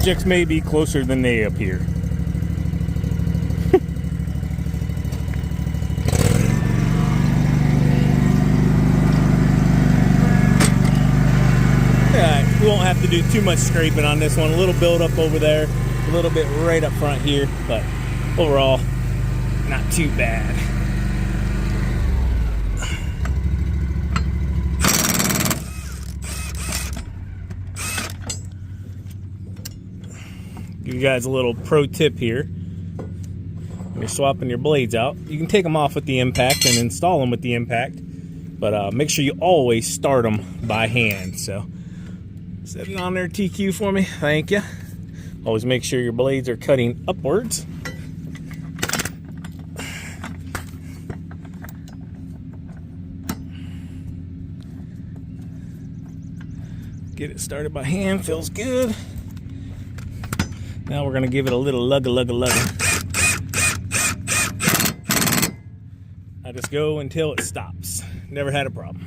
objects may be closer than they appear. We won't have to do too much scraping on this one. A little build up over there, a little bit right up front here, but overall, not too bad. Give you guys a little pro tip here. When you're swapping your blades out, you can take them off with the impact and install them with the impact, but make sure you always start them by hand. So set it on there, TQ, for me. Thank you. Always make sure your blades are cutting upwards. Get it started by hand. Feels good. Now we're going to give it a little lugga. I just go until it stops. Never had a problem.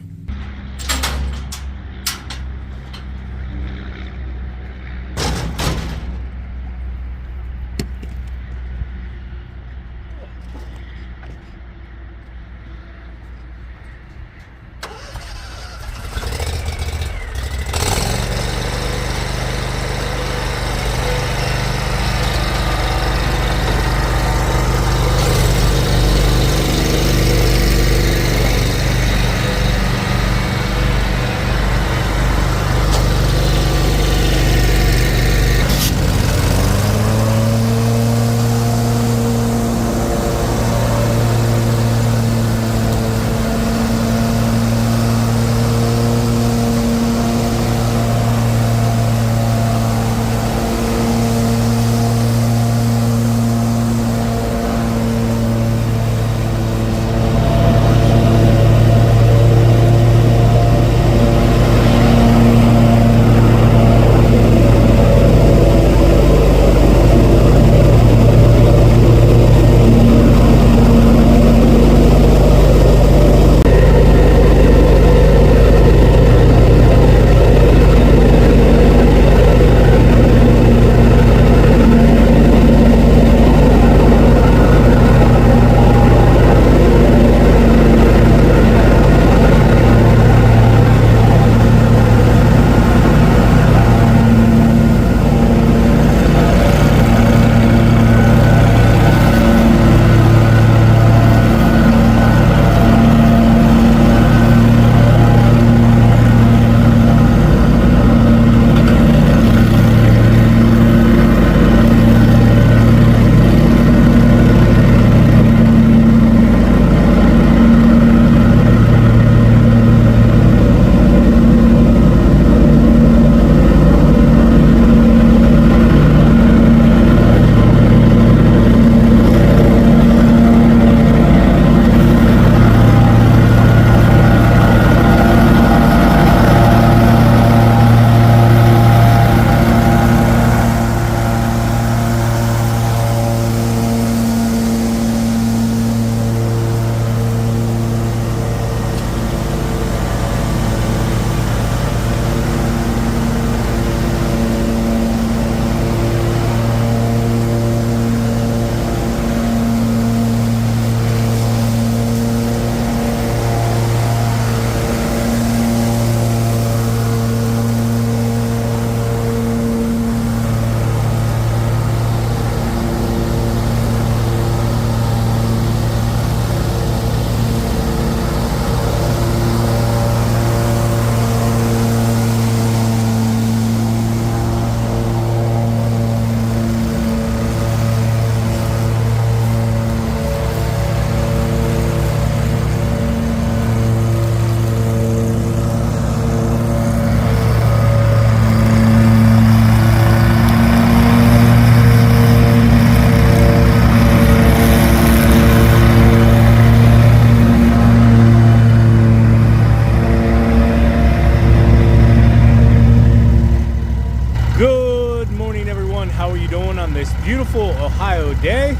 beautiful Ohio day.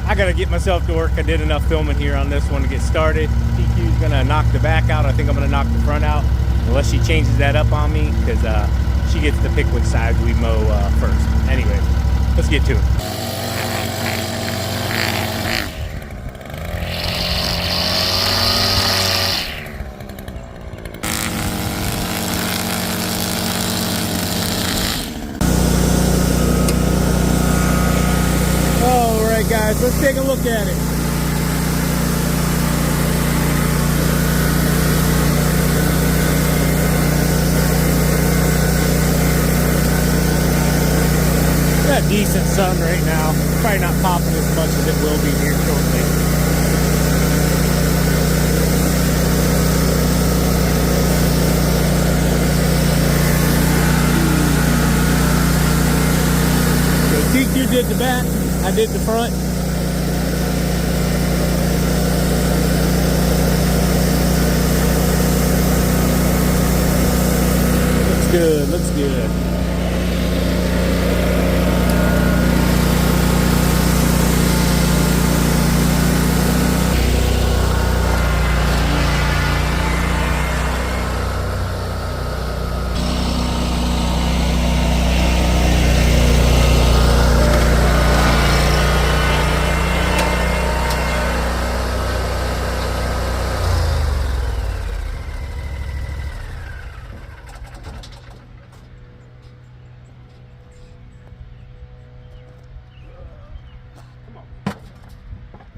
I gotta get myself to work. I did enough filming here on this one to get started. TQ's gonna knock the back out. I think I'm gonna knock the front out, unless she changes that up on me, because she gets to pick which sides we mow first. Anyway, let's get to it. All right, guys, let's take a look at it. Got decent sun right now. Probably not popping as much as it will be here shortly. So TQ did the back, I did the front. Looks good, looks good.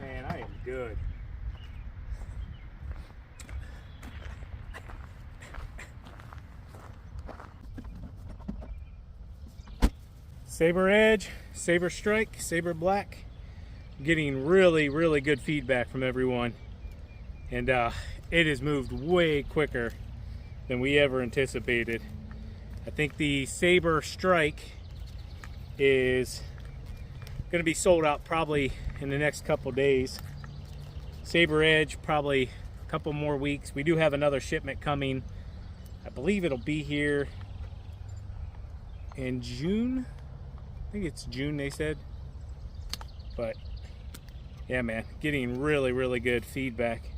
Man, I am good. Saber Edge, Saber Strike, Saber Black. Getting really, really good feedback from everyone. And it has moved way quicker than we ever anticipated. I think the Saber Strike is going to be sold out probably in the next couple days. Saber Edge probably a couple more weeks. We do have another shipment coming. I believe it'll be here in June. I think it's June they said. But yeah, man, getting really, really good feedback.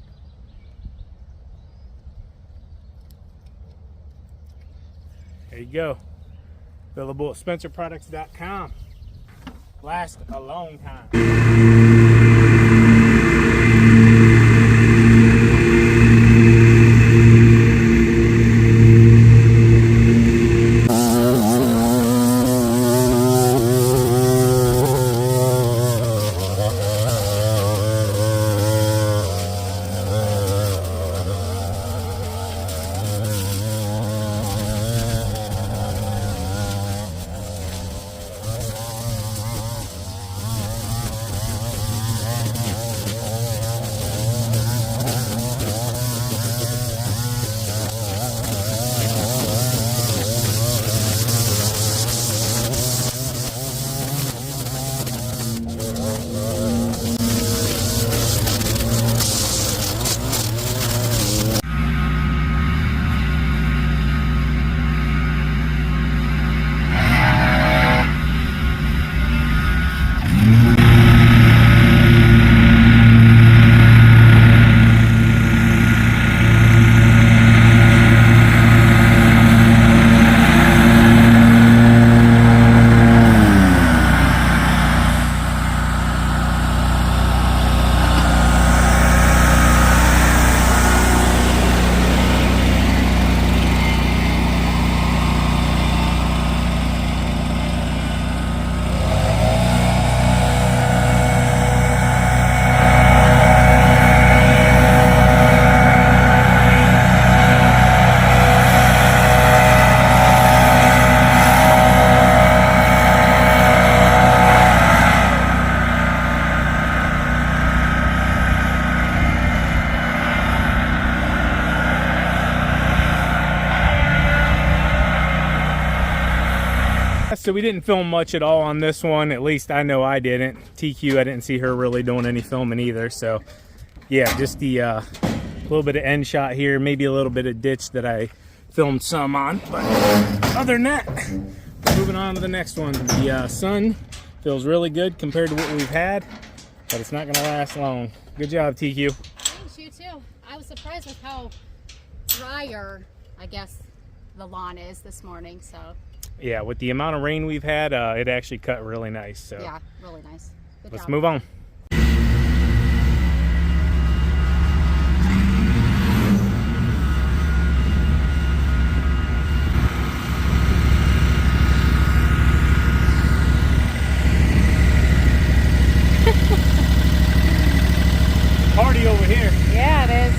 There you go. Available at SpencerProducts.com. Last a long time. So we didn't film much at all on this one. At least I know I didn't. TQ, I didn't see her really doing any filming either. So yeah, just the little bit of end shot here, maybe a little bit of ditch that I filmed some on. But other than that, we're moving on to the next one. The sun feels really good compared to what we've had, but it's not gonna last long. Good job, TQ. Thanks, you too. I was surprised with how drier, I guess, the lawn is this morning, so Yeah, with the amount of rain we've had, it actually cut really nice. So Yeah, really nice. Good let's job. move on. Party over here. Yeah, it is.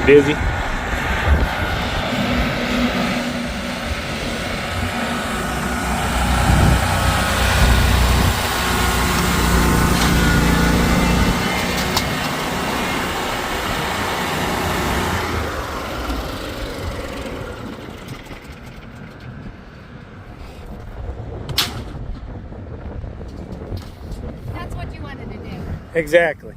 busy? That's what you wanted to do. Exactly.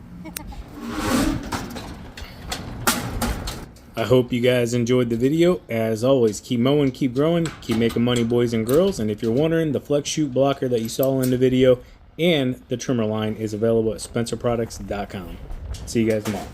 I hope you guys enjoyed the video. As always, keep mowing, keep growing, keep making money, boys and girls. And if you're wondering, the flex shoot blocker that you saw in the video and the trimmer line is available at spencerproducts.com. See you guys tomorrow.